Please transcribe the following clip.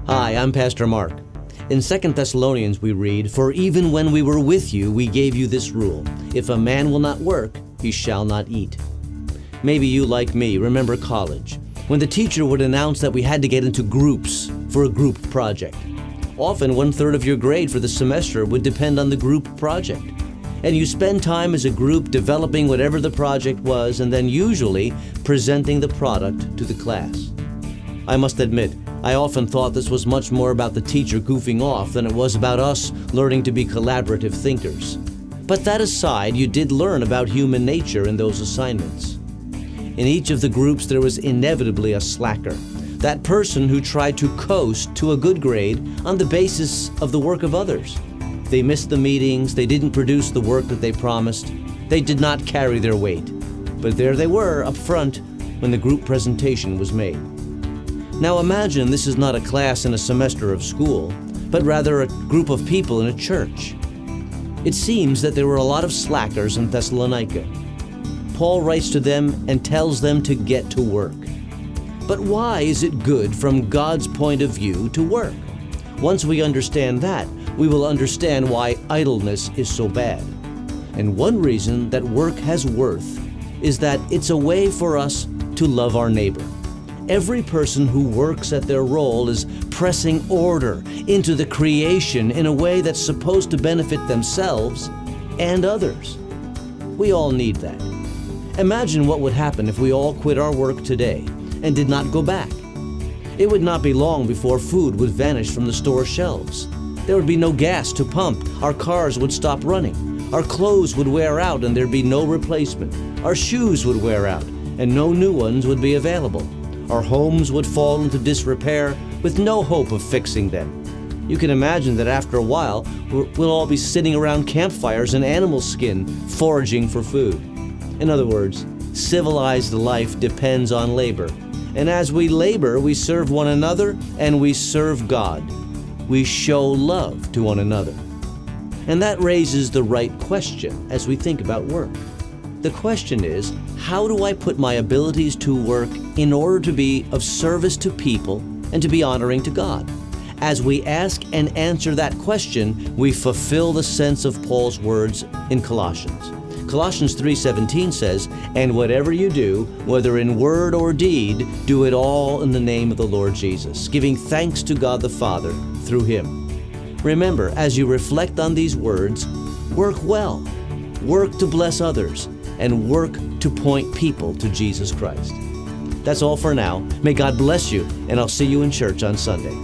Hi, I'm Pastor Mark. In 2 Thessalonians we read, "For even when we were with you, we gave you this rule. If a man will not work, he shall not eat." Maybe you, like me, remember college, when the teacher would announce that we had to get into groups for a group project. Often 1/3 of your grade for the semester would depend on the group project. And you spend time as a group developing whatever the project was and then usually presenting the product to the class. I must admit, I often thought this was much more about the teacher goofing off than it was about us learning to be collaborative thinkers. But that aside, you did learn about human nature in those assignments. In each of the groups there was inevitably a slacker, that person who tried to coast to a good grade on the basis of the work of others. They missed the meetings, they didn't produce the work that they promised, they did not carry their weight. But there they were up front when the group presentation was made. Now imagine this is not a class in a semester of school, but rather a group of people in a church. It seems that there were a lot of slackers in Thessalonica. Paul writes to them and tells them to get to work. But why is it good from God's point of view to work? Once we understand that, we will understand why idleness is so bad. And one reason that work has worth is that it's a way for us to love our neighbor. Every person who works at their role is pressing order into the creation in a way that's supposed to benefit themselves and others. We all need that. Imagine what would happen if we all quit our work today and did not go back. It would not be long before food would vanish from the store shelves. There would be no gas to pump. Our cars would stop running. Our clothes would wear out and there'd be no replacement. Our shoes would wear out and no new ones would be available. Our homes would fall into disrepair with no hope of fixing them. You can imagine that after a while, we'll all be sitting around campfires in animal skin, foraging for food. In other words, civilized life depends on labor. And as we labor, we serve one another and we serve God. We show love to one another. And that raises the right question as we think about work. The question is, how do I put my abilities to work in order to be of service to people and to be honoring to God? As we ask and answer that question, we fulfill the sense of Paul's words in Colossians. Colossians 3:17 says, "And whatever you do, whether in word or deed, do it all in the name of the Lord Jesus, giving thanks to God the Father through Him." Remember, as you reflect on these words, work well, work to bless others, and work to point people to Jesus Christ. That's all for now. May God bless you, and I'll see you in church on Sunday.